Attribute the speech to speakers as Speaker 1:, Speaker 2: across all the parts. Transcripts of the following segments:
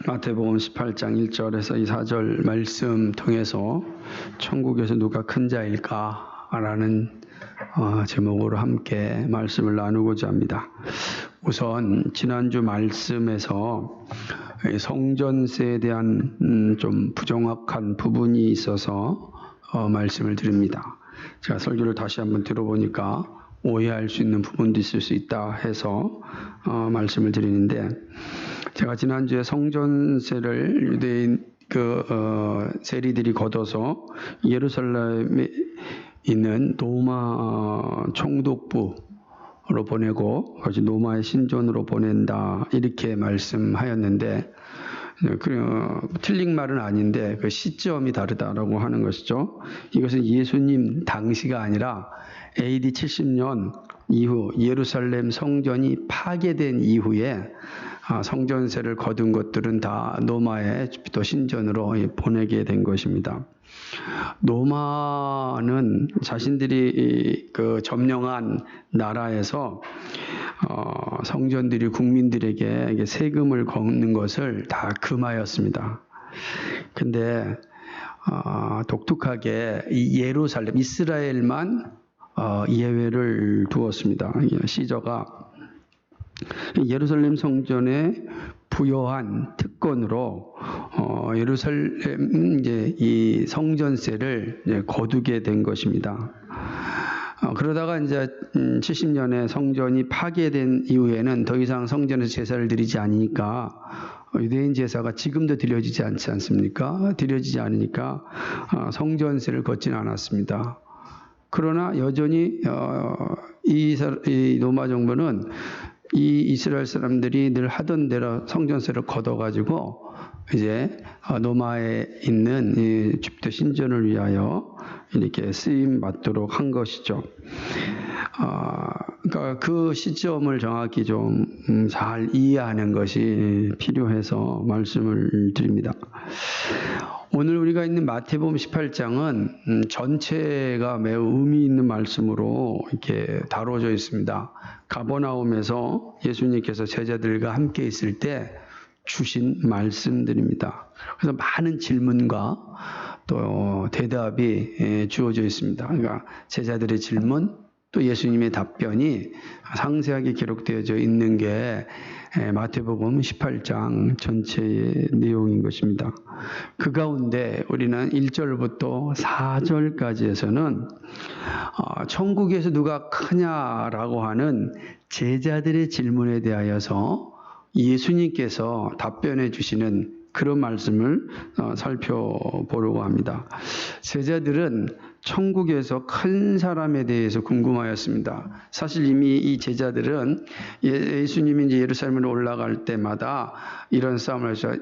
Speaker 1: 마태복음 18장 1절에서 이 4절 말씀 통해서 천국에서 누가 큰 자일까? 라는 제목으로 함께 말씀을 나누고자 합니다. 우선 지난주 말씀에서 성전세에 대한 좀 부정확한 부분이 있어서 말씀을 드립니다. 제가 설교를 다시 한번 들어보니까 오해할 수 있는 부분도 있을 수 있다 해서 말씀을 드리는데, 제가 지난주에 성전세를 유대인 세리들이 걷어서 예루살렘에 있는 노마 총독부로 보내고 그것이 노마의 신전으로 보낸다 이렇게 말씀하였는데, 틀린 말은 아닌데 그 시점이 다르다라고 하는 것이죠. 이것은 예수님 당시가 아니라 AD 70년 이후 예루살렘 성전이 파괴된 이후에 성전세를 거둔 것들은 다 노마의 또 신전으로 보내게 된 것입니다. 노마는 자신들이 점령한 나라에서 성전들이 국민들에게 세금을 걷는 것을 다 금하였습니다. 근데 독특하게 이 예루살렘, 이스라엘만 예외를 두었습니다. 시저가 예루살렘 성전에 부여한 특권으로 예루살렘 이 성전세를 거두게 된 것입니다. 그러다가 이제 70년에 성전이 파괴된 이후에는 더 이상 성전에서 제사를 드리지 않으니까 유대인 제사가 지금도 드려지지 않지 않습니까? 드려지지 않으니까 성전세를 걷지는 않았습니다. 그러나 여전히 이 로마 정부는 이 이스라엘 사람들이 늘 하던 대로 성전세를 걷어가지고 이제 노마에 있는 이 집도 신전을 위하여 이렇게 쓰임 받도록 한 것이죠. 그러니까 그 시점을 정확히 좀 잘 이해하는 것이 필요해서 말씀을 드립니다. 오늘 우리가 있는 마태복음 18장은 전체가 매우 의미 있는 말씀으로 이렇게 다뤄져 있습니다. 가버나움에서 예수님께서 제자들과 함께 있을 때 주신 말씀들입니다. 그래서 많은 질문과 또 대답이 주어져 있습니다. 그러니까 제자들의 질문, 또 예수님의 답변이 상세하게 기록되어져 있는 게 마태복음 18장 전체의 내용인 것입니다. 그 가운데 우리는 1절부터 4절까지에서는 천국에서 누가 크냐라고 하는 제자들의 질문에 대하여서 예수님께서 답변해 주시는 그런 말씀을 살펴보려고 합니다. 제자들은 천국에서 큰 사람에 대해서 궁금하였습니다. 사실 이미 이 제자들은 예수님이 이제 예루살렘으로 올라갈 때마다 이런 싸움을 해서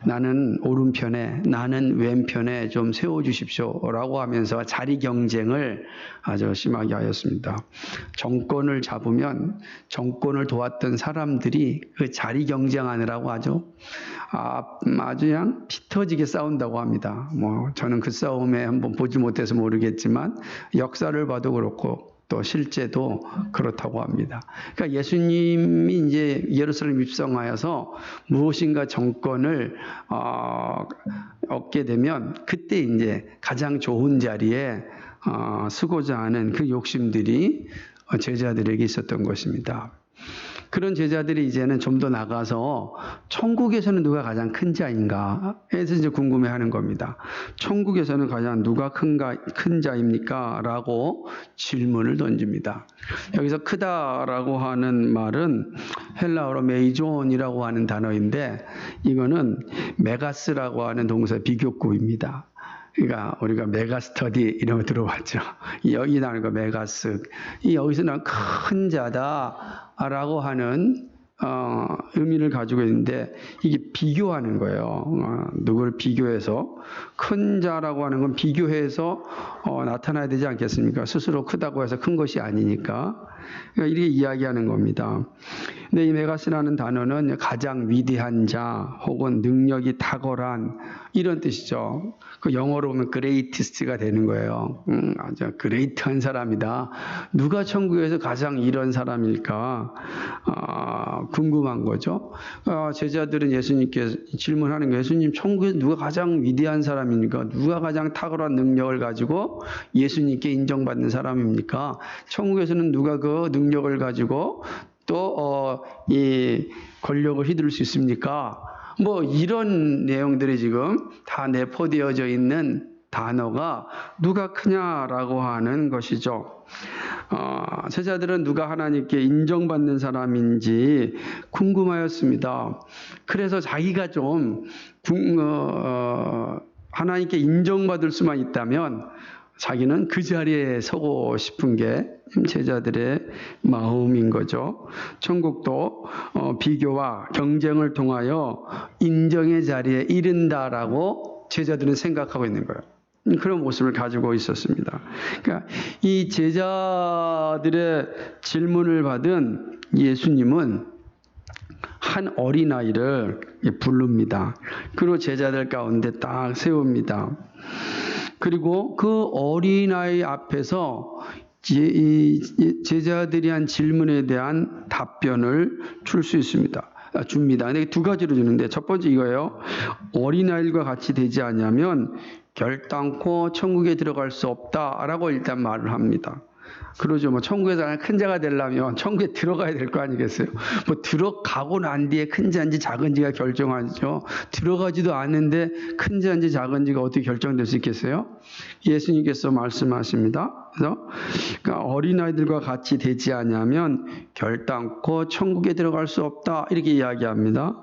Speaker 1: 나는 오른편에, 나는 왼편에 좀 세워주십시오라고 하면서 자리 경쟁을 아주 심하게 하였습니다. 정권을 잡으면 정권을 도왔던 사람들이 그 자리 경쟁하느라고 아주 그냥 피 터지게 싸운다고 합니다. 저는 그 싸움에 한번 보지 못해서 모르겠지만 역사를 봐도 그렇고 또 실제도 그렇다고 합니다. 그러니까 예수님이 이제 예루살렘 입성하여서 무엇인가 정권을 얻게 되면 그때 이제 가장 좋은 자리에 서고자 하는 그 욕심들이 제자들에게 있었던 것입니다. 그런 제자들이 이제는 좀 더 나가서 천국에서는 누가 가장 큰 자인가 해서 이제 궁금해하는 겁니다. 천국에서는 가장 누가 큰 자입니까? 라고 질문을 던집니다. 여기서 크다라고 하는 말은 헬라어로 메이존이라고 하는 단어인데, 이거는 메가스라고 하는 동사 비교급입니다. 그러니까 우리가 메가스터디 이런 거 들어봤죠. 여기 나오는 거 메가스. 여기서 나온 큰 자다라고 하는 의미를 가지고 있는데, 이게 비교하는 거예요. 누구를 비교해서. 큰 자라고 하는 건 비교해서 나타나야 되지 않겠습니까? 스스로 크다고 해서 큰 것이 아니니까. 그러니까 이렇게 이야기하는 겁니다. 근데 이 메가스라는 단어는 가장 위대한 자 혹은 능력이 탁월한 이런 뜻이죠. 그 영어로 보면 greatest가 되는 거예요. 아주 great한 사람이다. 누가 천국에서 가장 이런 사람일까? 궁금한 거죠. 제자들은 예수님께 질문하는 거예요. 예수님, 천국에서 누가 가장 위대한 사람입니까? 누가 가장 탁월한 능력을 가지고 예수님께 인정받는 사람입니까? 천국에서는 누가 그 능력을 가지고 또 이 권력을 휘두를 수 있습니까? 뭐 이런 내용들이 지금 다 내포되어져 있는 단어가 누가 크냐라고 하는 것이죠. 제자들은 누가 하나님께 인정받는 사람인지 궁금하였습니다. 그래서 자기가 좀 하나님께 인정받을 수만 있다면 자기는 그 자리에 서고 싶은 게 제자들의 마음인 거죠. 천국도 비교와 경쟁을 통하여 인정의 자리에 이른다라고 제자들은 생각하고 있는 거예요. 그런 모습을 가지고 있었습니다. 그러니까 이 제자들의 질문을 받은 예수님은 한 어린아이를 부릅니다. 그리고 제자들 가운데 딱 세웁니다. 그리고 그 어린아이 앞에서 제자들이 한 질문에 대한 답변을 줄 수 있습니다. 줍니다. 근데 두 가지로 주는데 첫 번째 이거예요. 어린아이들과 같이 되지 않으면 결단코 천국에 들어갈 수 없다라고 일단 말을 합니다. 그러죠. 뭐 천국에서 큰 자가 되려면 천국에 들어가야 될 거 아니겠어요? 뭐 들어가고 난 뒤에 큰 자인지 작은지가 결정하죠. 들어가지도 않는데 큰 자인지 작은지가 어떻게 결정될 수 있겠어요? 예수님께서 말씀하십니다. 그래서 그러니까 어린아이들과 같이 되지 않으면 결단코 천국에 들어갈 수 없다 이렇게 이야기합니다.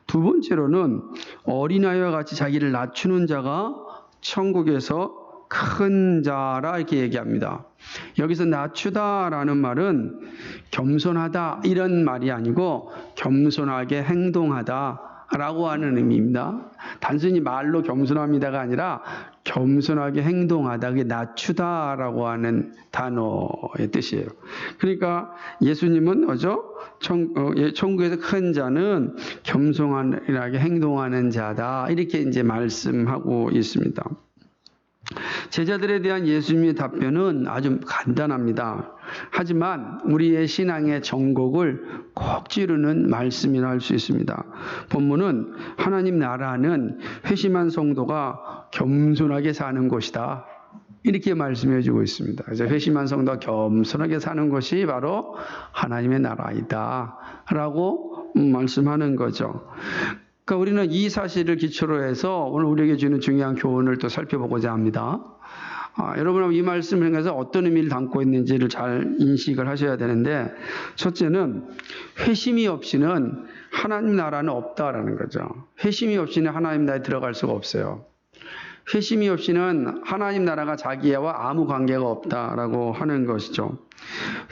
Speaker 1: 두 번째로는 어린아이와 같이 자기를 낮추는 자가 천국에서 큰 자라 이렇게 얘기합니다. 여기서 낮추다라는 말은 겸손하다 이런 말이 아니고 겸손하게 행동하다라고 하는 의미입니다. 단순히 말로 겸손합니다가 아니라 겸손하게 행동하다, 그게 낮추다라고 하는 단어의 뜻이에요. 그러니까 예수님은 천국에서 큰 자는 겸손하게 행동하는 자다 이렇게 이제 말씀하고 있습니다. 제자들에 대한 예수님의 답변은 아주 간단합니다. 하지만 우리의 신앙의 정곡을 꼭 찌르는 말씀이라 할 수 있습니다. 본문은 하나님 나라는 회심한 성도가 겸손하게 사는 곳이다. 이렇게 말씀해 주고 있습니다. 그래서 회심한 성도가 겸손하게 사는 것이 바로 하나님의 나라이다. 라고 말씀하는 거죠. 그러니까 우리는 이 사실을 기초로 해서 오늘 우리에게 주는 중요한 교훈을 또 살펴보고자 합니다. 여러분 이 말씀을 통해서 어떤 의미를 담고 있는지를 잘 인식을 하셔야 되는데 첫째는 회심이 없이는 하나님 나라는 없다라는 거죠. 회심이 없이는 하나님 나라에 들어갈 수가 없어요. 회심이 없이는 하나님 나라가 자기와 아무 관계가 없다라고 하는 것이죠.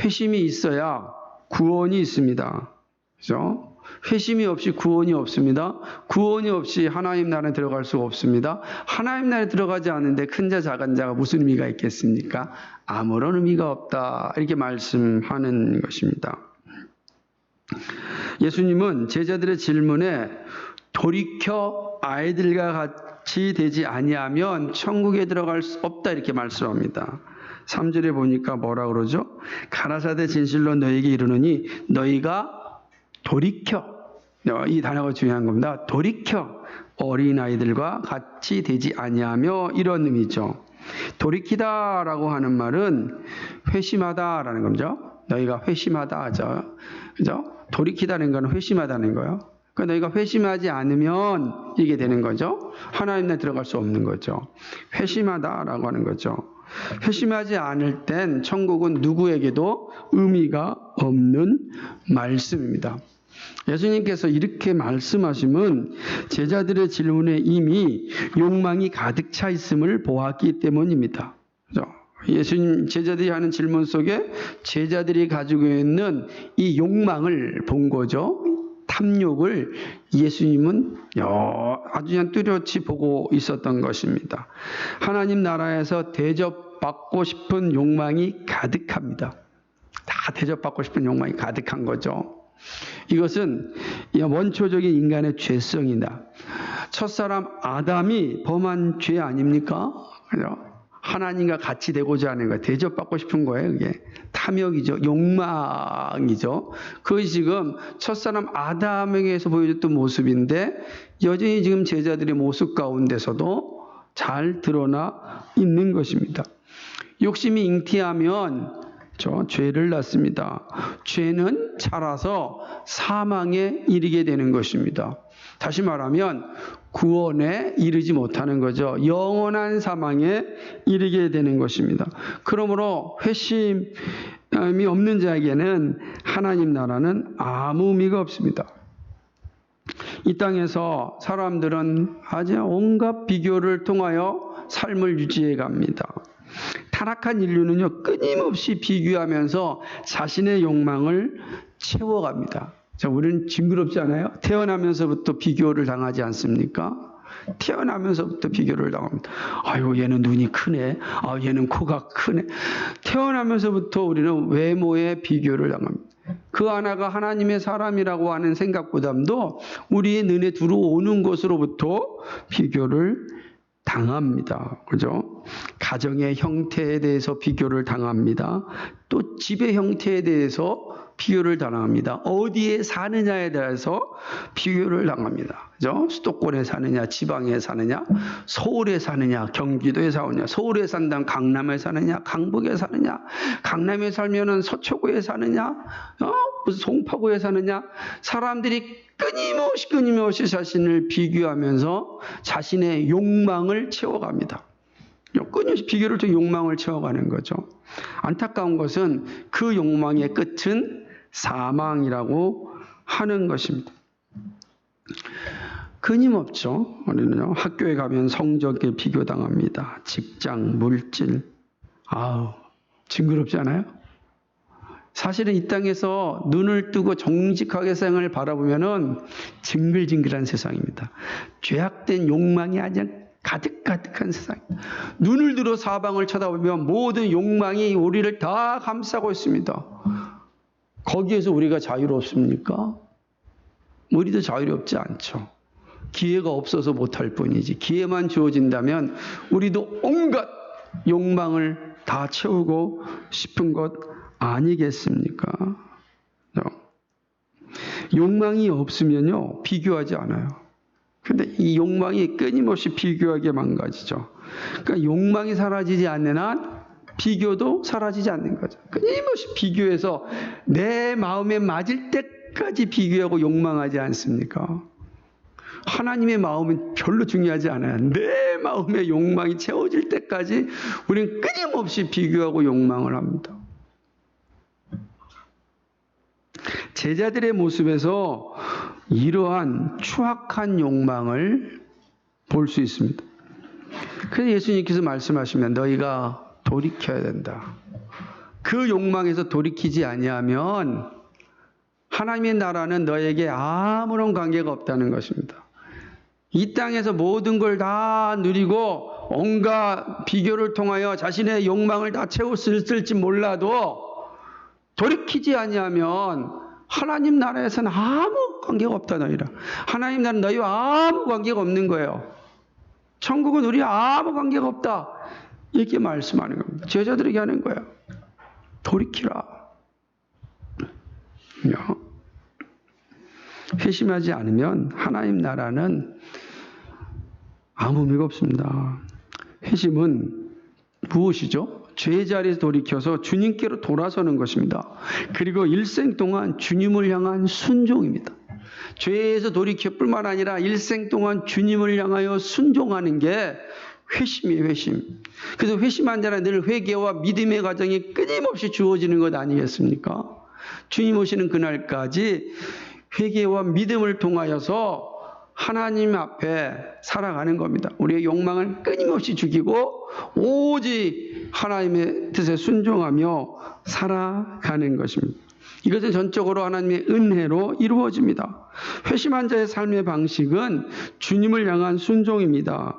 Speaker 1: 회심이 있어야 구원이 있습니다. 그죠? 회심이 없이 구원이 없습니다. 구원이 없이 하나님 나라에 들어갈 수가 없습니다. 하나님 나라에 들어가지 않는데 큰 자 작은 자가 무슨 의미가 있겠습니까? 아무런 의미가 없다. 이렇게 말씀하는 것입니다. 예수님은 제자들의 질문에 돌이켜 아이들과 같이 되지 아니하면 천국에 들어갈 수 없다 이렇게 말씀합니다. 3절에 보니까 뭐라 그러죠? 가라사대 진실로 너희에게 이르노니 너희가 돌이켜, 이 단어가 중요한 겁니다. 돌이켜 어린아이들과 같이 되지 아니하며 이런 의미죠. 돌이키다라고 하는 말은 회심하다라는 거죠. 너희가 회심하다 하죠. 그죠? 돌이키다는 건 회심하다는 거예요. 그러니까 너희가 회심하지 않으면 이게 되는 거죠. 하나님 나라에 들어갈 수 없는 거죠. 회심하다라고 하는 거죠. 회심하지 않을 땐 천국은 누구에게도 의미가 없는 말씀입니다. 예수님께서 이렇게 말씀하시면 제자들의 질문에 이미 욕망이 가득 차 있음을 보았기 때문입니다. 예수님 제자들이 하는 질문 속에 제자들이 가지고 있는 이 욕망을 본 거죠. 탐욕을 예수님은 아주 그냥 뚜렷이 보고 있었던 것입니다. 하나님 나라에서 대접받고 싶은 욕망이 가득합니다. 다 대접받고 싶은 욕망이 가득한 거죠. 이것은 원초적인 인간의 죄성이다. 첫사람 아담이 범한 죄 아닙니까? 하나님과 같이 되고자 하는 거예요. 대접받고 싶은 거예요. 그게 탐욕이죠. 욕망이죠. 그것이 지금 첫사람 아담에게서 보여줬던 모습인데 여전히 지금 제자들의 모습 가운데서도 잘 드러나 있는 것입니다. 욕심이 잉태하면 죄를 낳습니다. 죄는 자라서 사망에 이르게 되는 것입니다. 다시 말하면 구원에 이르지 못하는 거죠. 영원한 사망에 이르게 되는 것입니다. 그러므로 회심이 없는 자에게는 하나님 나라는 아무 의미가 없습니다. 이 땅에서 사람들은 아주 온갖 비교를 통하여 삶을 유지해 갑니다. 타락한 인류는요, 끊임없이 비교하면서 자신의 욕망을 채워갑니다. 자, 우리는 징그럽지 않아요? 태어나면서부터 비교를 당하지 않습니까? 태어나면서부터 비교를 당합니다. 아유, 얘는 눈이 크네. 아, 얘는 코가 크네. 태어나면서부터 우리는 외모에 비교를 당합니다. 그 하나가 하나님의 사람이라고 하는 생각보다도 우리의 눈에 들어오는 것으로부터 비교를 당합니다. 그죠? 가정의 형태에 대해서 비교를 당합니다. 또 집의 형태에 대해서 비교를 당합니다. 어디에 사느냐에 대해서 비교를 당합니다. 그죠? 수도권에 사느냐, 지방에 사느냐, 서울에 사느냐, 경기도에 사느냐, 서울에 산다면 강남에 사느냐, 강북에 사느냐, 강남에 살면은 서초구에 사느냐, 무슨 송파구에 사느냐, 사람들이 끊임없이 자신을 비교하면서 자신의 욕망을 채워갑니다. 끊임없이 비교를 통해 욕망을 채워가는 거죠. 안타까운 것은 그 욕망의 끝은 사망이라고 하는 것입니다. 끊임없죠. 우리는요, 학교에 가면 성적에 비교당합니다. 직장, 물질. 아우, 징그럽지 않아요? 사실은 이 땅에서 눈을 뜨고 정직하게 세상을 바라보면은 징글징글한 세상입니다. 죄악된 욕망이 아주 가득가득한 세상. 눈을 들어 사방을 쳐다보면 모든 욕망이 우리를 다 감싸고 있습니다. 거기에서 우리가 자유롭습니까? 우리도 자유롭지 않죠. 기회가 없어서 못할 뿐이지. 기회만 주어진다면 우리도 온갖 욕망을 다 채우고 싶은 것 아니겠습니까? 욕망이 없으면요, 비교하지 않아요. 근데 이 욕망이 끊임없이 비교하게 망가지죠. 그러니까 욕망이 사라지지 않는 한 비교도 사라지지 않는 거죠. 끊임없이 비교해서 내 마음에 맞을 때까지 비교하고 욕망하지 않습니까? 하나님의 마음은 별로 중요하지 않아요. 내 마음의 욕망이 채워질 때까지 우리는 끊임없이 비교하고 욕망을 합니다. 제자들의 모습에서 이러한 추악한 욕망을 볼 수 있습니다. 그래서 예수님께서 말씀하시면 너희가 돌이켜야 된다. 그 욕망에서 돌이키지 아니하면 하나님의 나라는 너에게 아무런 관계가 없다는 것입니다. 이 땅에서 모든 걸 다 누리고 온갖 비교를 통하여 자신의 욕망을 다 채웠을지 몰라도 돌이키지 아니하면 하나님 나라에서는 아무 관계가 없다 너희라. 하나님 나라는 너희와 아무 관계가 없는 거예요. 천국은 우리와 아무 관계가 없다. 이렇게 말씀하는 겁니다. 제자들에게 하는 거예요. 돌이키라. 회심하지 않으면 하나님 나라는 아무 의미가 없습니다. 회심은 무엇이죠? 죄의 자리에서 돌이켜서 주님께로 돌아서는 것입니다. 그리고 일생 동안 주님을 향한 순종입니다. 죄에서 돌이킬 뿐만 아니라 일생 동안 주님을 향하여 순종하는 게 회심이에요, 회심. 그래서 회심한 자는 늘 회개와 믿음의 과정이 끊임없이 주어지는 것 아니겠습니까? 주님 오시는 그날까지 회개와 믿음을 통하여서 하나님 앞에 살아가는 겁니다. 우리의 욕망을 끊임없이 죽이고 오직 하나님의 뜻에 순종하며 살아가는 것입니다. 이것은 전적으로 하나님의 은혜로 이루어집니다. 회심한 자의 삶의 방식은 주님을 향한 순종입니다.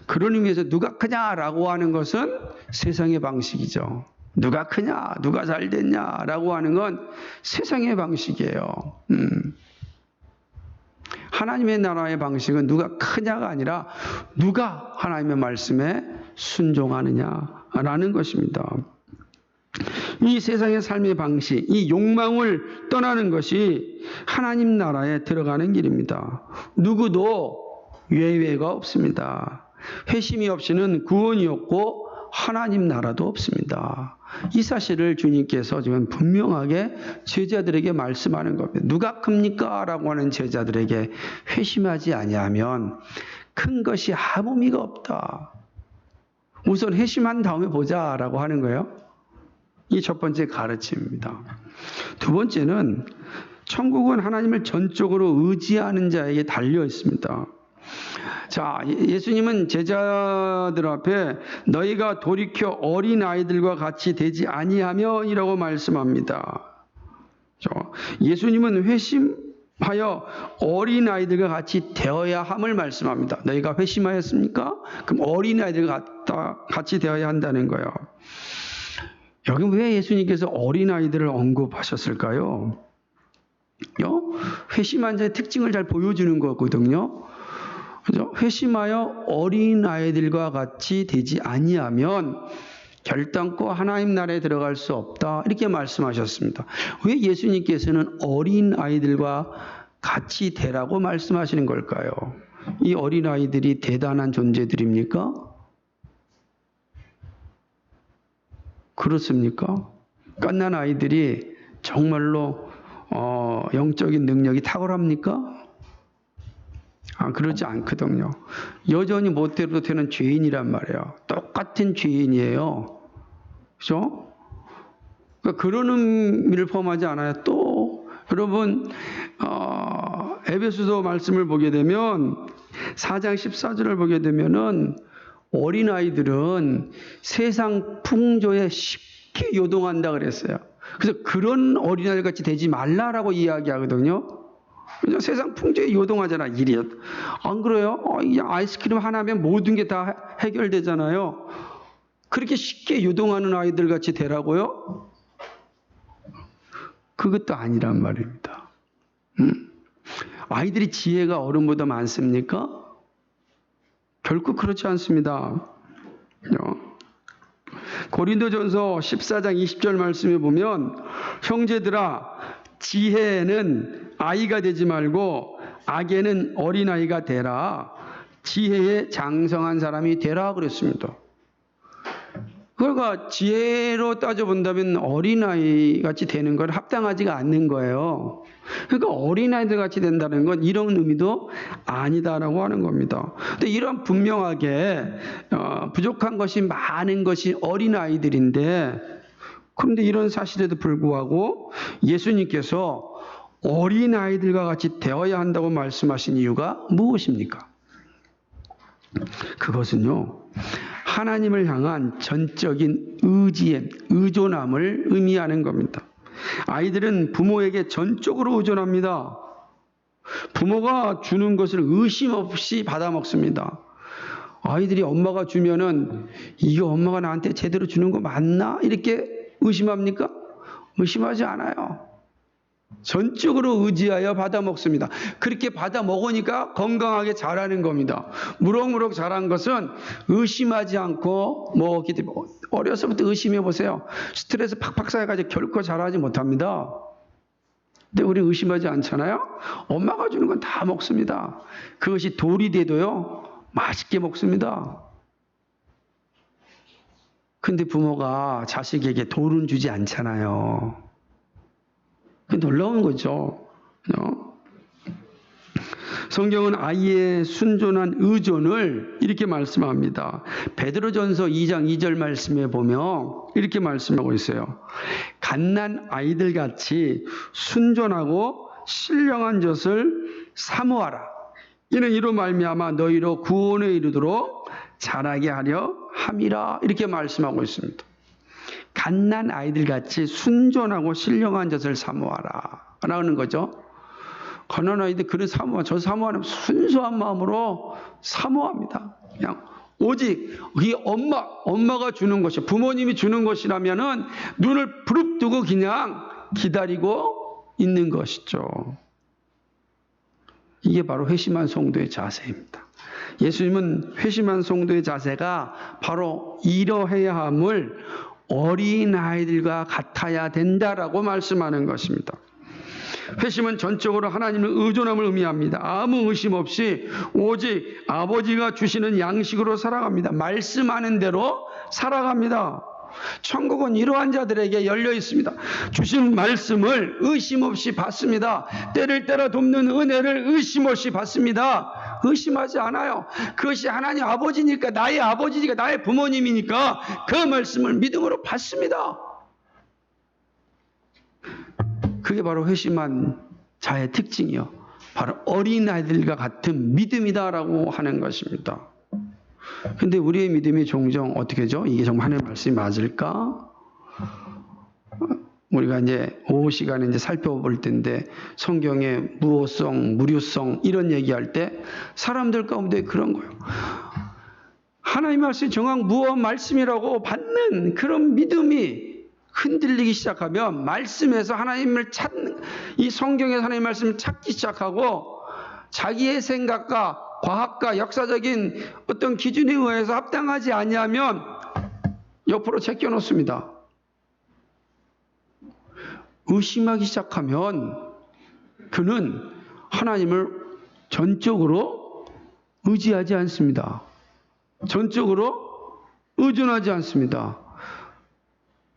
Speaker 1: 그런 의미에서 누가 크냐라고 하는 것은 세상의 방식이죠. 누가 크냐, 누가 잘 됐냐라고 하는 건 세상의 방식이에요. 하나님의 나라의 방식은 누가 크냐가 아니라 누가 하나님의 말씀에 순종하느냐라는 것입니다. 이 세상의 삶의 방식, 이 욕망을 떠나는 것이 하나님 나라에 들어가는 길입니다. 누구도 예외가 없습니다. 회심이 없이는 구원이 없고 하나님 나라도 없습니다. 이 사실을 주님께서 지금 분명하게 제자들에게 말씀하는 겁니다. 누가 큽니까? 라고 하는 제자들에게 회심하지 아니하면 큰 것이 아무 의미가 없다. 우선 회심한 다음에 보자라고 하는 거예요. 이 첫 번째 가르침입니다. 두 번째는 천국은 하나님을 전적으로 의지하는 자에게 달려 있습니다. 자, 예수님은 제자들 앞에 너희가 돌이켜 어린아이들과 같이 되지 아니하면이라고 말씀합니다. 예수님은 회심하여 어린아이들과 같이 되어야 함을 말씀합니다. 너희가 회심하였습니까? 그럼 어린아이들과 같이 되어야 한다는 거예요. 여기 왜 예수님께서 어린아이들을 언급하셨을까요? 회심한 자의 특징을 잘 보여주는 거거든요. 그죠? 회심하여 어린아이들과 같이 되지 아니하면 결단코 하나님 나라에 들어갈 수 없다. 이렇게 말씀하셨습니다. 왜 예수님께서는 어린아이들과 같이 되라고 말씀하시는 걸까요? 이 어린아이들이 대단한 존재들입니까? 그렇습니까? 갓난 아이들이 정말로 영적인 능력이 탁월합니까? 그러지 않거든요. 여전히 못돼도 되는 죄인이란 말이에요. 똑같은 죄인이에요. 그죠? 그러니까 그런 의미를 포함하지 않아요. 또 여러분 에베소서 말씀을 보게 되면 4장 14절을 보게 되면은 어린아이들은 세상 풍조에 쉽게 요동한다 그랬어요. 그래서 그런 어린아이들 같이 되지 말라라고 이야기하거든요. 그냥 세상 풍조에 요동하잖아, 일이. 안 그래요? 아이스크림 하나면 모든 게 다 해결되잖아요. 그렇게 쉽게 요동하는 아이들 같이 되라고요? 그것도 아니란 말입니다. 아이들이 지혜가 어른보다 많습니까? 결코 그렇지 않습니다. 고린도전서 14장 20절 말씀에 보면 형제들아 지혜는 아이가 되지 말고 악에는 어린아이가 되라. 지혜에 장성한 사람이 되라 그랬습니다. 그러니까 지혜로 따져본다면 어린아이 같이 되는 건 합당하지가 않는 거예요. 그러니까 어린아이들 같이 된다는 건 이런 의미도 아니다라고 하는 겁니다. 근데 이런 분명하게 부족한 것이 많은 것이 어린아이들인데 그런데 이런 사실에도 불구하고 예수님께서 어린아이들과 같이 되어야 한다고 말씀하신 이유가 무엇입니까? 그것은요. 하나님을 향한 전적인 의존함을 의미하는 겁니다. 아이들은 부모에게 전적으로 의존합니다. 부모가 주는 것을 의심 없이 받아 먹습니다. 아이들이 엄마가 주면은 이거 엄마가 나한테 제대로 주는 거 맞나? 이렇게 의심합니까? 의심하지 않아요. 전적으로 의지하여 받아 먹습니다. 그렇게 받아 먹으니까 건강하게 자라는 겁니다. 무럭무럭 자란 것은 의심하지 않고 먹기 때문에 어려서부터 의심해 보세요. 스트레스 팍팍 쌓여가지고 결코 자라지 못합니다. 근데 우리 의심하지 않잖아요. 엄마가 주는 건 다 먹습니다. 그것이 돌이 돼도요 맛있게 먹습니다. 근데 부모가 자식에게 돌은 주지 않잖아요. 놀라운 거죠. 성경은 아이의 순전한 의존을 이렇게 말씀합니다. 베드로전서 2장 2절 말씀에 보면 이렇게 말씀하고 있어요. 갓난 아이들 같이 순전하고 신령한 젖을 사모하라. 이는 이로 말미암아 너희로 구원에 이르도록 자라게 하려 함이라. 이렇게 말씀하고 있습니다. 갓난 아이들 같이 순전하고 신령한 젖을 사모하라 라는 거죠. 갓난 아이들 그런 저 사모하는 순수한 마음으로 사모합니다. 그냥 오직 이 엄마가 주는 것이, 부모님이 주는 것이라면은 눈을 부릅뜨고 그냥 기다리고 있는 것이죠. 이게 바로 회심한 성도의 자세입니다. 예수님은 회심한 성도의 자세가 바로 이러해야 함을 어린아이들과 같아야 된다라고 말씀하는 것입니다. 회심은 전적으로 하나님의 의존함을 의미합니다. 아무 의심 없이 오직 아버지가 주시는 양식으로 살아갑니다. 말씀하는 대로 살아갑니다. 천국은 이러한 자들에게 열려 있습니다. 주신 말씀을 의심 없이 받습니다. 때를 따라 돕는 은혜를 의심 없이 받습니다. 의심하지 않아요. 그것이 하나님 아버지니까, 나의 아버지니까, 나의 부모님이니까 그 말씀을 믿음으로 받습니다. 그게 바로 회심한 자의 특징이요. 바로 어린아이들과 같은 믿음이다라고 하는 것입니다. 근데 우리의 믿음이 종종 어떻게 하죠? 이게 정말 하나님의 말씀이 맞을까? 우리가 이제 오후 시간에 이제 살펴볼 텐데 성경의 무호성, 무료성 이런 얘기할 때 사람들 가운데 그런 거예요. 하나님의 말씀이 정확 무엇 말씀이라고 받는 그런 믿음이 흔들리기 시작하면 말씀에서 하나님을 찾는, 이 성경에서 하나님의 말씀을 찾기 시작하고 자기의 생각과 과학과 역사적인 어떤 기준에 의해서 합당하지 아니하면 옆으로 제껴놓습니다. 의심하기 시작하면 그는 하나님을 전적으로 의지하지 않습니다. 전적으로 의존하지 않습니다.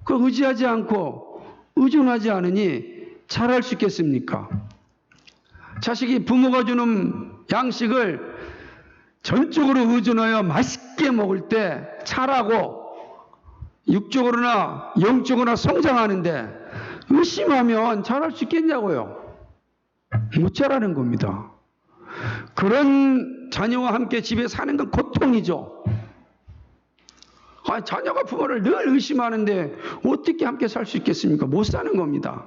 Speaker 1: 그 의지하지 않고 의존하지 않으니 잘할 수 있겠습니까? 자식이 부모가 주는 양식을 전적으로 의존하여 맛있게 먹을 때 잘하고 육적으로나 영적으로나 성장하는데 의심하면 잘할 수 있겠냐고요. 못 자라는 겁니다. 그런 자녀와 함께 집에 사는 건 고통이죠. 자녀가 부모를 늘 의심하는데 어떻게 함께 살 수 있겠습니까? 못 사는 겁니다.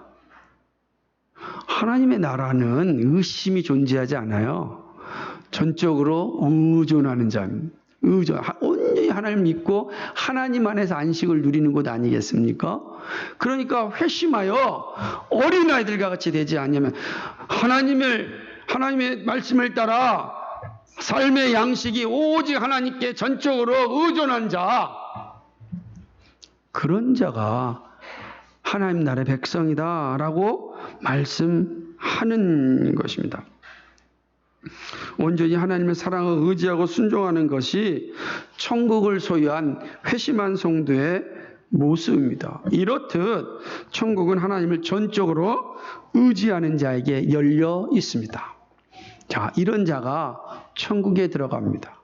Speaker 1: 하나님의 나라는 의심이 존재하지 않아요. 전적으로 의존하는 자입니다. 온전히 하나님을 믿고 하나님 안에서 안식을 누리는 것 아니겠습니까? 그러니까 회심하여 어린아이들과 같이 되지 않으면 하나님의 말씀을 따라 삶의 양식이 오직 하나님께 전적으로 의존한 자, 그런 자가 하나님 나라의 백성이다라고 말씀하는 것입니다. 온전히 하나님의 사랑을 의지하고 순종하는 것이 천국을 소유한 회심한 성도의 모습입니다. 이렇듯 천국은 하나님을 전적으로 의지하는 자에게 열려 있습니다. 자, 이런 자가 천국에 들어갑니다.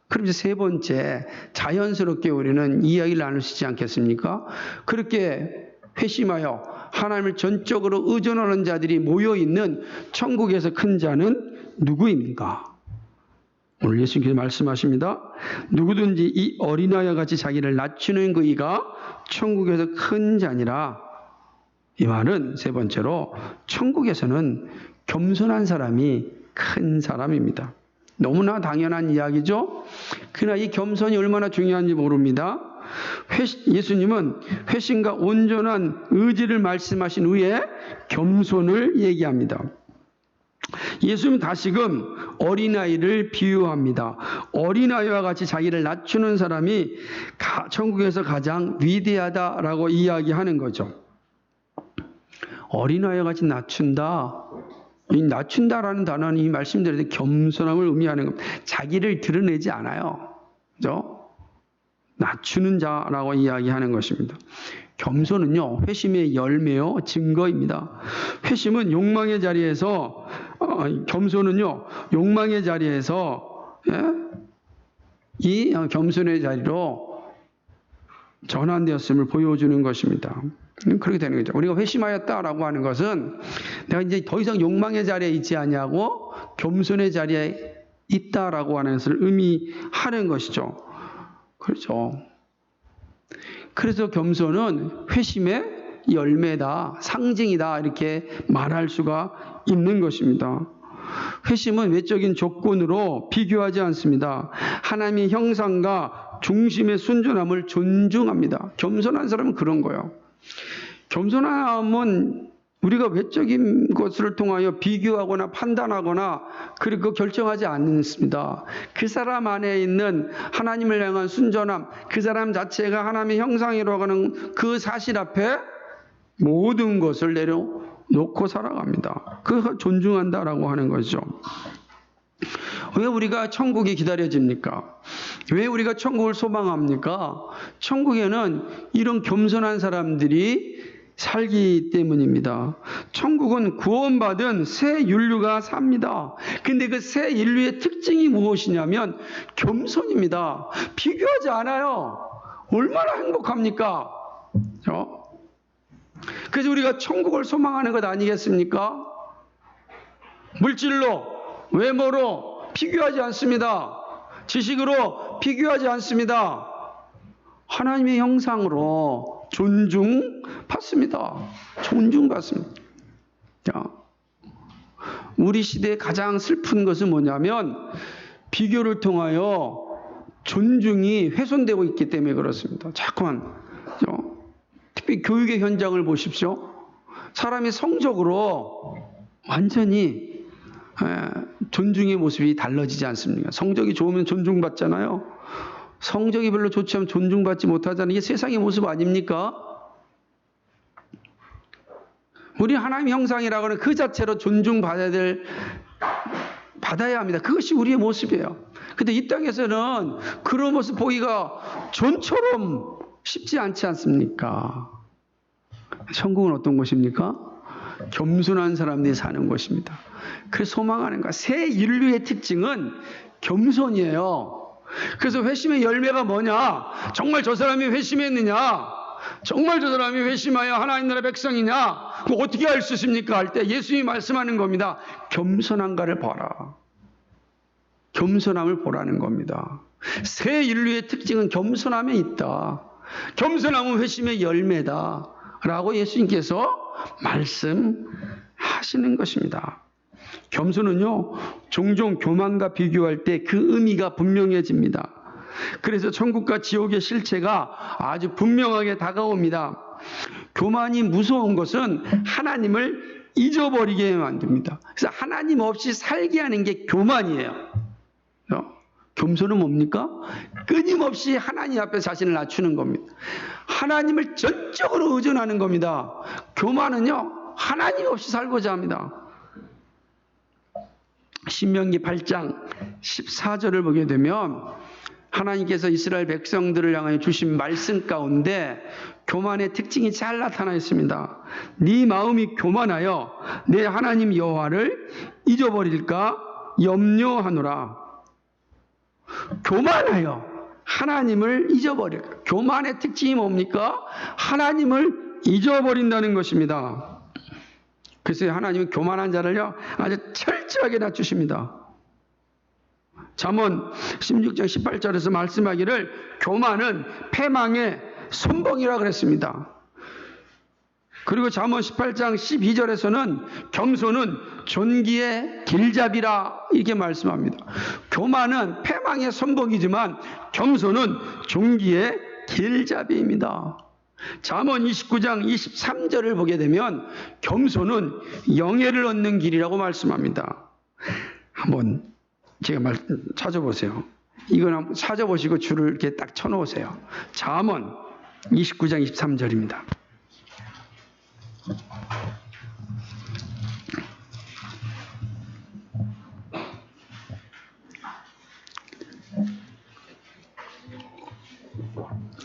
Speaker 1: 그럼 이제 세 번째, 자연스럽게 우리는 이야기를 나눌 수 있지 않겠습니까? 그렇게 회심하여 하나님을 전적으로 의존하는 자들이 모여있는 천국에서 큰 자는 누구입니까? 오늘 예수님께서 말씀하십니다. 누구든지 이 어린아이와 같이 자기를 낮추는 그이가 천국에서 큰 자니라. 이 말은 세 번째로 천국에서는 겸손한 사람이 큰 사람입니다. 너무나 당연한 이야기죠. 그러나 이 겸손이 얼마나 중요한지 모릅니다. 예수님은 회심과 온전한 의지를 말씀하신 후에 겸손을 얘기합니다. 예수님은 다시금 어린아이를 비유합니다. 어린아이와 같이 자기를 낮추는 사람이 천국에서 가장 위대하다라고 이야기하는 거죠. 어린아이와 같이 낮춘다. 이 낮춘다라는 단어는 이 말씀대로 겸손함을 의미하는 겁니다. 자기를 드러내지 않아요. 그죠? 낮추는 자라고 이야기하는 것입니다. 겸손은요, 회심의 열매요, 증거입니다. 회심은 욕망의 자리에서, 겸손은요, 욕망의 자리에서, 이 겸손의 자리로 전환되었음을 보여주는 것입니다. 그렇게 되는 거죠. 우리가 회심하였다라고 하는 것은 내가 이제 더 이상 욕망의 자리에 있지 않냐고 겸손의 자리에 있다라고 하는 것을 의미하는 것이죠. 그렇죠. 그래서 겸손은 회심의 열매다, 상징이다 이렇게 말할 수가 있는 것입니다. 회심은 외적인 조건으로 비교하지 않습니다. 하나님의 형상과 중심의 순전함을 존중합니다. 겸손한 사람은 그런 거예요. 겸손함은 우리가 외적인 것을 통하여 비교하거나 판단하거나 그리고 결정하지 않습니다. 그 사람 안에 있는 하나님을 향한 순전함, 그 사람 자체가 하나님의 형상이라고 하는 그 사실 앞에 모든 것을 내려놓고 살아갑니다. 그걸 존중한다라고 하는 거죠. 왜 우리가 천국이 기다려집니까? 왜 우리가 천국을 소망합니까? 천국에는 이런 겸손한 사람들이 살기 때문입니다. 천국은 구원받은 새 인류가 삽니다. 근데 그 새 인류의 특징이 무엇이냐면 겸손입니다. 비교하지 않아요. 얼마나 행복합니까? 그래서 우리가 천국을 소망하는 것 아니겠습니까? 물질로, 외모로 비교하지 않습니다. 지식으로 비교하지 않습니다. 하나님의 형상으로 존중받습니다. 존중받습니다. 우리 시대의 가장 슬픈 것은 뭐냐면 비교를 통하여 존중이 훼손되고 있기 때문에 그렇습니다. 자꾸만 특히 교육의 현장을 보십시오. 사람이 성적으로 완전히 존중의 모습이 달라지지 않습니까? 성적이 좋으면 존중받잖아요. 성적이 별로 좋지 않으면 존중받지 못하잖아요. 이게 세상의 모습 아닙니까? 우리 하나님의 형상이라고 하는 그 자체로 받아야 합니다. 그것이 우리의 모습이에요. 근데 이 땅에서는 그런 모습 보기가 전처럼 쉽지 않지 않습니까? 천국은 어떤 곳입니까? 겸손한 사람들이 사는 곳입니다. 그래서 소망하는 것. 새 인류의 특징은 겸손이에요. 그래서 회심의 열매가 뭐냐? 정말 저 사람이 회심했느냐? 정말 저 사람이 회심하여 하나님 나라 백성이냐? 그거 어떻게 알 수 있습니까? 할 때 예수님이 말씀하는 겁니다. 겸손한가를 봐라. 겸손함을 보라는 겁니다. 새 인류의 특징은 겸손함에 있다. 겸손함은 회심의 열매다. 라고 예수님께서 말씀하시는 것입니다. 겸손은요, 종종 교만과 비교할 때 그 의미가 분명해집니다. 그래서 천국과 지옥의 실체가 아주 분명하게 다가옵니다. 교만이 무서운 것은 하나님을 잊어버리게 만듭니다. 그래서 하나님 없이 살게 하는 게 교만이에요. 겸손은 뭡니까? 끊임없이 하나님 앞에 자신을 낮추는 겁니다. 하나님을 전적으로 의존하는 겁니다. 교만은요, 하나님 없이 살고자 합니다. 신명기 8장 14절을 보게 되면 하나님께서 이스라엘 백성들을 향하여 주신 말씀 가운데 교만의 특징이 잘 나타나 있습니다. 네 마음이 교만하여 내 하나님 여호와를 잊어버릴까 염려하노라. 교만하여 하나님을 잊어버릴까. 교만의 특징이 뭡니까? 하나님을 잊어버린다는 것입니다. 그래서 하나님은 교만한 자를요 아주 철저하게 낮추십니다. 잠언 16장 18절에서 말씀하기를 교만은 패망의 선봉이라 그랬습니다. 그리고 잠언 18장 12절에서는 겸손은 존귀의 길잡이라 이렇게 말씀합니다. 교만은 패망의 선봉이지만 겸손은 존귀의 길잡이입니다. 잠언 29장 23절을 보게 되면 겸손은 영예를 얻는 길이라고 말씀합니다. 한번 제가 찾아보세요. 이건 한번 찾아보시고 줄을 이렇게 딱 쳐놓으세요. 잠언 29장 23절입니다.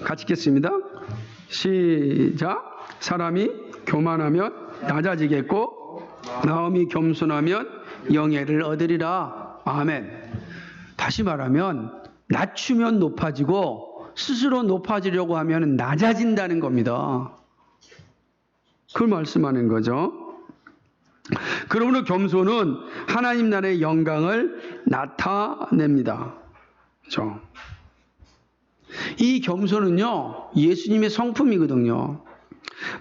Speaker 1: 같이 읽겠습니다. 시작. 사람이 교만하면 낮아지겠고 마음이 겸손하면 영예를 얻으리라. 아멘. 다시 말하면 낮추면 높아지고 스스로 높아지려고 하면 낮아진다는 겁니다. 그걸 말씀하는 거죠. 그러므로 겸손은 하나님 나라의 영광을 나타냅니다. 그렇죠? 이 겸손은요 예수님의 성품이거든요.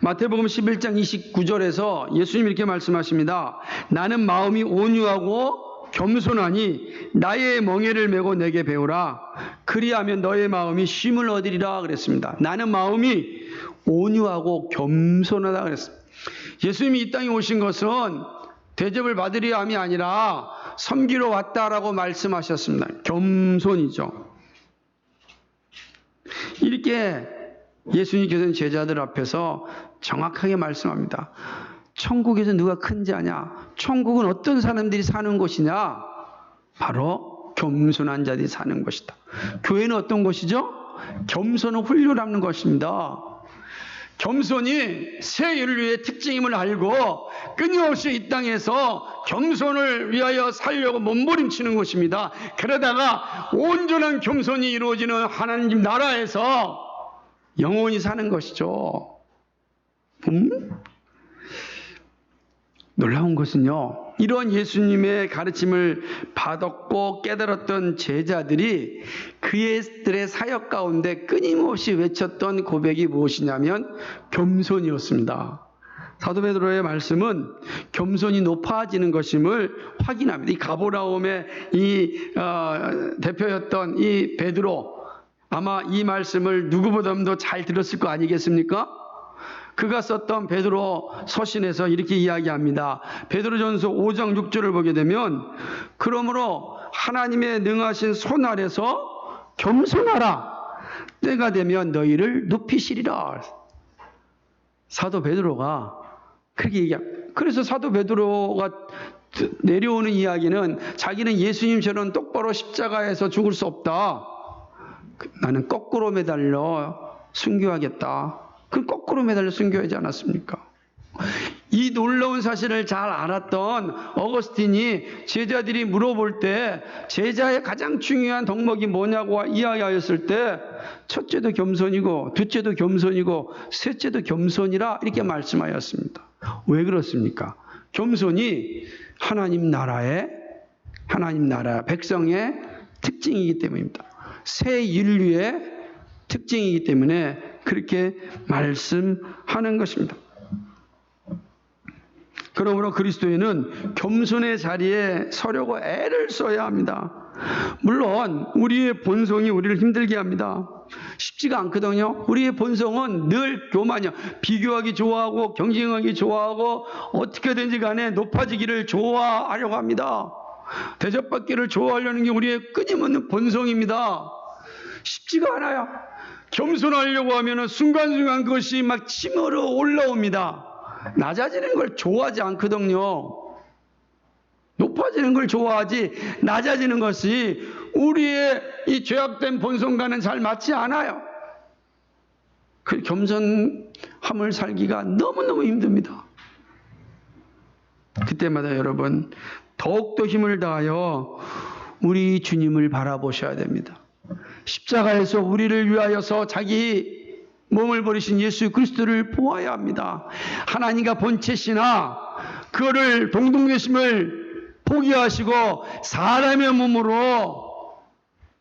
Speaker 1: 마태복음 11장 29절에서 예수님 이렇게 말씀하십니다. 나는 마음이 온유하고 겸손하니 나의 멍에를 메고 내게 배우라. 그리하면 너의 마음이 쉼을 얻으리라 그랬습니다. 나는 마음이 온유하고 겸손하다 그랬습니다. 예수님이 이 땅에 오신 것은 대접을 받으려 함이 아니라 섬기러 왔다라고 말씀하셨습니다. 겸손이죠. 이렇게 예수님께서는 제자들 앞에서 정확하게 말씀합니다. 천국에서 누가 큰 자냐? 천국은 어떤 사람들이 사는 곳이냐? 바로 겸손한 자들이 사는 것이다. 교회는 어떤 것이죠? 겸손을 훈련하는 것입니다. 겸손이 새 인류의 특징임을 알고 끊임없이 이 땅에서 겸손을 위하여 살려고 몸부림치는 것입니다. 그러다가 온전한 겸손이 이루어지는 하나님 나라에서 영원히 사는 것이죠. 놀라운 것은요, 이런 예수님의 가르침을 받았고 깨달았던 제자들이 그들의 사역 가운데 끊임없이 외쳤던 고백이 무엇이냐면 겸손이었습니다. 사도 베드로의 말씀은 겸손이 높아지는 것임을 확인합니다. 이 가버나움의 대표였던 이 베드로, 아마 이 말씀을 누구보다도 잘 들었을 거 아니겠습니까? 그가 썼던 베드로 서신에서 이렇게 이야기합니다. 베드로전서 5장 6절을 보게 되면 그러므로 하나님의 능하신 손 아래서 겸손하라. 때가 되면 너희를 높이시리라. 사도 베드로가 그렇게 얘기합니다. 그래서 사도 베드로가 내려오는 이야기는 자기는 예수님처럼 똑바로 십자가에서 죽을 수 없다. 나는 거꾸로 매달려 순교하겠다. 그 거꾸로 매달려 순교하지 않았습니까? 이 놀라운 사실을 잘 알았던 어거스틴이 제자들이 물어볼 때 제자의 가장 중요한 덕목이 뭐냐고 이야기하였을 때 첫째도 겸손이고 둘째도 겸손이고 셋째도 겸손이라 이렇게 말씀하였습니다. 왜 그렇습니까? 겸손이 하나님 나라 백성의 특징이기 때문입니다. 새 인류의 특징이기 때문에 그렇게 말씀하는 것입니다. 그러므로 그리스도인은 겸손의 자리에 서려고 애를 써야 합니다. 물론 우리의 본성이 우리를 힘들게 합니다. 쉽지가 않거든요. 우리의 본성은 늘 교만이요. 비교하기 좋아하고 경쟁하기 좋아하고 어떻게든지 간에 높아지기를 좋아하려고 합니다. 대접받기를 좋아하려는 게 우리의 끊임없는 본성입니다. 쉽지가 않아요. 겸손하려고 하면 순간순간 그것이 막 치밀어 올라옵니다. 낮아지는 걸 좋아하지 않거든요. 높아지는 걸 좋아하지 낮아지는 것이 우리의 이 죄악된 본성과는 잘 맞지 않아요. 그 겸손함을 살기가 너무너무 힘듭니다. 그때마다 여러분 더욱더 힘을 다하여 우리 주님을 바라보셔야 됩니다. 십자가에서 우리를 위하여서 자기 몸을 버리신 예수 그리스도를 보아야 합니다. 하나님과 본체시나 그거를 동등되심을 포기하시고 사람의 몸으로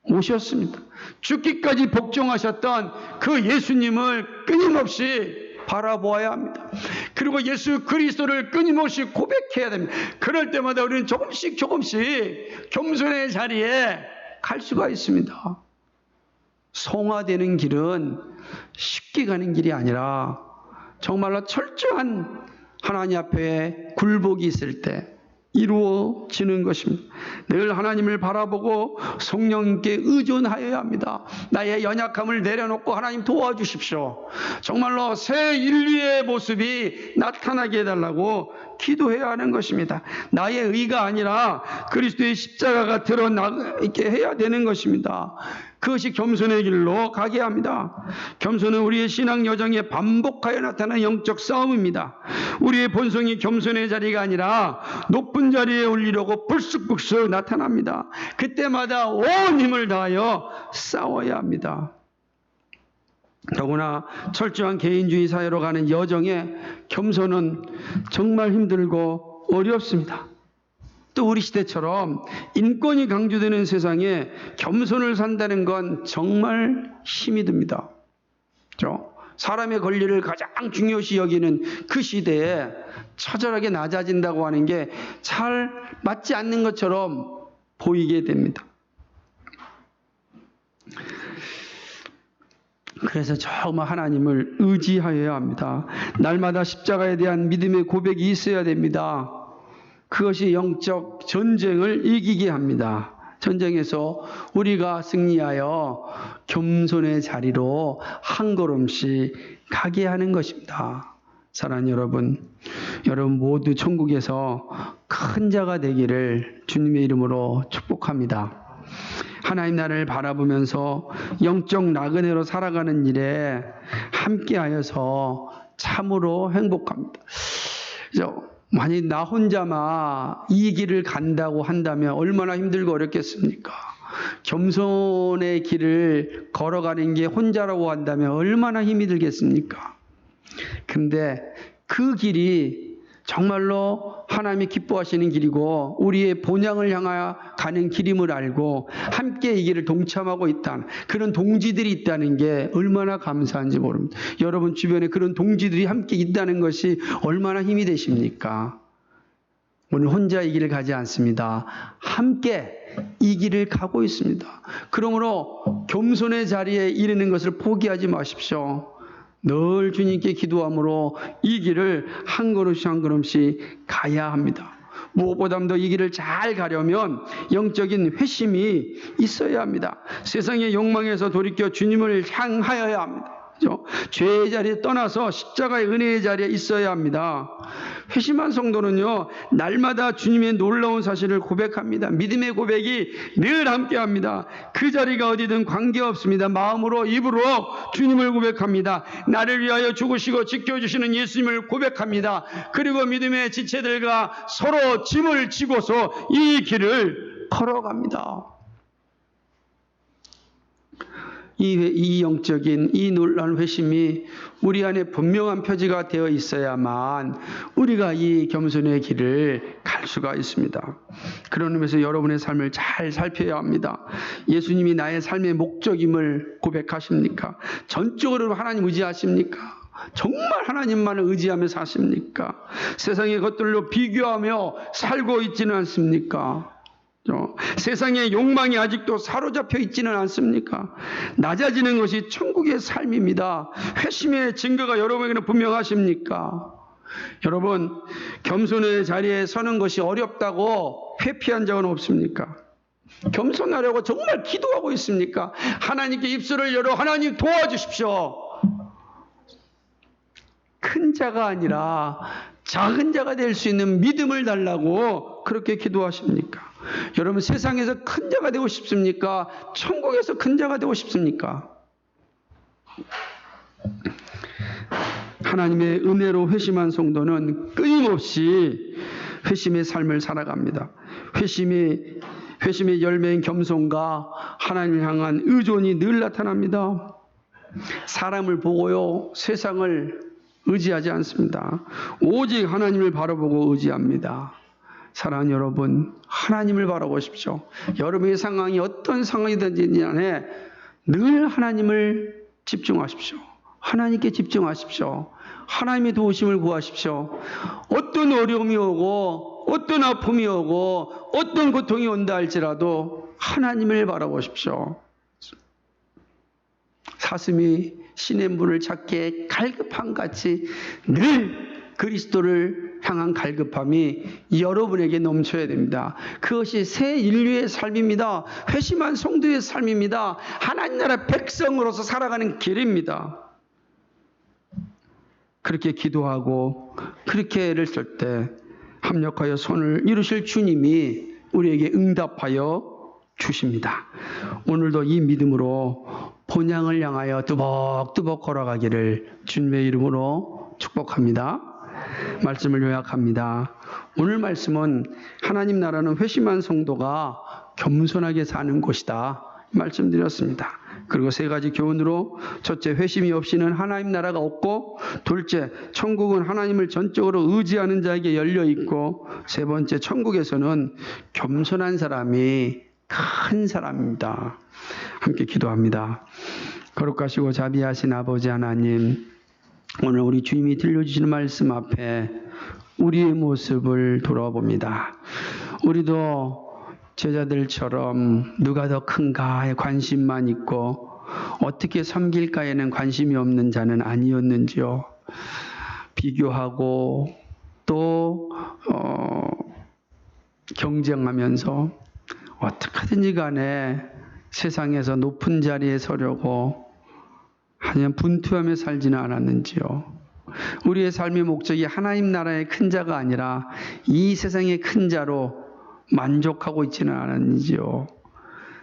Speaker 1: 오셨습니다. 죽기까지 복종하셨던 그 예수님을 끊임없이 바라보아야 합니다. 그리고 예수 그리스도를 끊임없이 고백해야 됩니다. 그럴 때마다 우리는 조금씩 겸손의 자리에 갈 수가 있습니다. 성화되는 길은 쉽게 가는 길이 아니라 정말로 철저한 하나님 앞에 굴복이 있을 때 이루어지는 것입니다. 늘 하나님을 바라보고 성령님께 의존하여야 합니다. 나의 연약함을 내려놓고 하나님 도와주십시오. 정말로 새 인류의 모습이 나타나게 해달라고 기도해야 하는 것입니다. 나의 의가 아니라 그리스도의 십자가가 드러나게 해야 되는 것입니다. 그것이 겸손의 길로 가게 합니다. 겸손은 우리의 신앙 여정에 반복하여 나타나는 영적 싸움입니다. 우리의 본성이 겸손의 자리가 아니라 높은 자리에 올리려고 불쑥불쑥 나타납니다. 그때마다 온 힘을 다하여 싸워야 합니다. 더구나 철저한 개인주의 사회로 가는 여정에 겸손은 정말 힘들고 어렵습니다. 또 우리 시대처럼 인권이 강조되는 세상에 겸손을 산다는 건 정말 힘이 듭니다. 그렇죠? 사람의 권리를 가장 중요시 여기는 그 시대에 처절하게 낮아진다고 하는 게 잘 맞지 않는 것처럼 보이게 됩니다. 그래서 정말 하나님을 의지하여야 합니다. 날마다 십자가에 대한 믿음의 고백이 있어야 됩니다. 그것이 영적 전쟁을 이기게 합니다. 전쟁에서 우리가 승리하여 겸손의 자리로 한 걸음씩 가게 하는 것입니다. 사랑하는 여러분 모두 천국에서 큰 자가 되기를 주님의 이름으로 축복합니다. 하나님 나라를 바라보면서 영적 나그네로 살아가는 일에 함께하여서 참으로 행복합니다. 만약 나 혼자만 이 길을 간다고 한다면 얼마나 힘들고 어렵겠습니까? 겸손의 길을 걸어가는 게 혼자라고 한다면 얼마나 힘이 들겠습니까? 근데 그 길이 정말로 하나님이 기뻐하시는 길이고 우리의 본향을 향하여 가는 길임을 알고 함께 이 길을 동참하고 있다는 그런 동지들이 있다는 게 얼마나 감사한지 모릅니다. 여러분 주변에 그런 동지들이 함께 있다는 것이 얼마나 힘이 되십니까? 오늘 혼자 이 길을 가지 않습니다. 함께 이 길을 가고 있습니다. 그러므로 겸손의 자리에 이르는 것을 포기하지 마십시오. 늘 주님께 기도함으로 이 길을 한 걸음씩 한 걸음씩 가야 합니다. 무엇보다도 이 길을 잘 가려면 영적인 회심이 있어야 합니다. 세상의 욕망에서 돌이켜 주님을 향하여야 합니다. 죄의 자리에 떠나서 십자가의 은혜의 자리에 있어야 합니다. 회심한 성도는요, 날마다 주님의 놀라운 사실을 고백합니다. 믿음의 고백이 늘 함께합니다. 그 자리가 어디든 관계없습니다. 마음으로 입으로 주님을 고백합니다. 나를 위하여 죽으시고 지켜주시는 예수님을 고백합니다. 그리고 믿음의 지체들과 서로 짐을 지고서 이 길을 걸어갑니다. 이 영적인 이 놀라운 회심이 우리 안에 분명한 표지가 되어 있어야만 우리가 이 겸손의 길을 갈 수가 있습니다. 그런 의미에서 여러분의 삶을 잘 살펴야 합니다. 예수님이 나의 삶의 목적임을 고백하십니까? 전적으로 하나님 의지하십니까? 정말 하나님만을 의지하며 사십니까? 세상의 것들로 비교하며 살고 있지는 않습니까? 세상의 욕망이 아직도 사로잡혀 있지는 않습니까? 낮아지는 것이 천국의 삶입니다. 회심의 증거가 여러분에게는 분명하십니까? 여러분, 겸손의 자리에 서는 것이 어렵다고 회피한 적은 없습니까? 겸손하려고 정말 기도하고 있습니까? 하나님께 입술을 열어 하나님 도와주십시오. 큰 자가 아니라 작은 자가 될 수 있는 믿음을 달라고 그렇게 기도하십니까? 여러분 세상에서 큰 자가 되고 싶습니까? 천국에서 큰 자가 되고 싶습니까? 하나님의 은혜로 회심한 성도는 끊임없이 회심의 삶을 살아갑니다. 회심의 열매인 겸손과 하나님을 향한 의존이 늘 나타납니다. 사람을 보고요, 세상을 의지하지 않습니다. 오직 하나님을 바라보고 의지합니다. 사랑하는 여러분, 하나님을 바라보십시오. 여러분의 상황이 어떤 상황이든지 간에 늘 하나님을 집중하십시오. 하나님께 집중하십시오. 하나님의 도우심을 구하십시오. 어떤 어려움이 오고 어떤 아픔이 오고 어떤 고통이 온다 할지라도 하나님을 바라보십시오. 사슴이 신의 문을 찾기에 갈급함같이 늘 그리스도를 향한 갈급함이 여러분에게 넘쳐야 됩니다. 그것이 새 인류의 삶입니다. 회심한 성도의 삶입니다. 하나님 나라 백성으로서 살아가는 길입니다. 그렇게 기도하고 그렇게 애를 쓸 때 합력하여 손을 이루실 주님이 우리에게 응답하여 주십니다. 오늘도 이 믿음으로 본향을 향하여 뚜벅뚜벅 걸어가기를 주님의 이름으로 축복합니다. 말씀을 요약합니다. 오늘 말씀은 하나님 나라는 회심한 성도가 겸손하게 사는 곳이다 말씀드렸습니다. 그리고 세 가지 교훈으로, 첫째, 회심이 없이는 하나님 나라가 없고, 둘째, 천국은 하나님을 전적으로 의지하는 자에게 열려 있고, 세 번째, 천국에서는 겸손한 사람이 큰 사람입니다. 함께 기도합니다. 거룩하시고 자비하신 아버지 하나님, 오늘 우리 주님이 들려주시는 말씀 앞에 우리의 모습을 돌아봅니다. 우리도 제자들처럼 누가 더 큰가에 관심만 있고 어떻게 섬길까에는 관심이 없는 자는 아니었는지요. 비교하고 또 경쟁하면서 어떻게든지 간에 세상에서 높은 자리에 서려고 그냥 분투하며 살지는 않았는지요. 우리의 삶의 목적이 하나님 나라의 큰 자가 아니라 이 세상의 큰 자로 만족하고 있지는 않았는지요.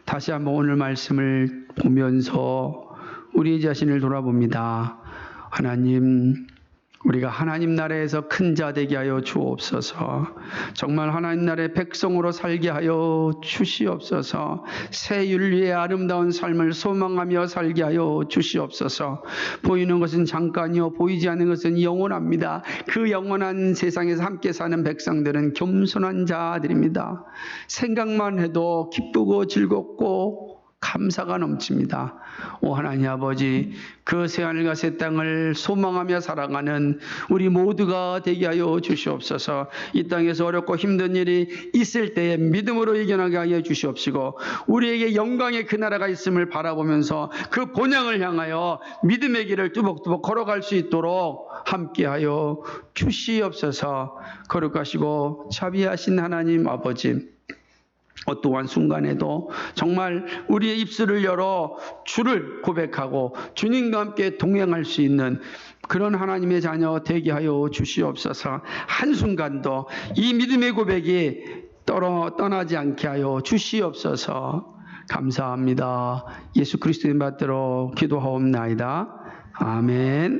Speaker 1: 다시 한번 오늘 말씀을 보면서 우리 자신을 돌아봅니다. 하나님, 우리가 하나님 나라에서 큰 자 되게 하여 주옵소서. 정말 하나님 나라의 백성으로 살게 하여 주시옵소서. 새 윤리의 아름다운 삶을 소망하며 살게 하여 주시옵소서. 보이는 것은 잠깐이요 보이지 않는 것은 영원합니다. 그 영원한 세상에서 함께 사는 백성들은 겸손한 자들입니다. 생각만 해도 기쁘고 즐겁고 감사가 넘칩니다. 오 하나님 아버지, 그 새하늘과 새 땅을 소망하며 살아가는 우리 모두가 되게 하여 주시옵소서. 이 땅에서 어렵고 힘든 일이 있을 때에 믿음으로 이겨나게 하여 주시옵시고, 우리에게 영광의 그 나라가 있음을 바라보면서 그 본향을 향하여 믿음의 길을 뚜벅뚜벅 걸어갈 수 있도록 함께하여 주시옵소서. 거룩하시고 자비하신 하나님 아버지, 어떠한 순간에도 정말 우리의 입술을 열어 주를 고백하고 주님과 함께 동행할 수 있는 그런 하나님의 자녀 되게 하여 주시옵소서. 한순간도 이 믿음의 고백이 떠나지 않게 하여 주시옵소서. 감사합니다. 예수 그리스도의 받들어 기도하옵나이다. 아멘.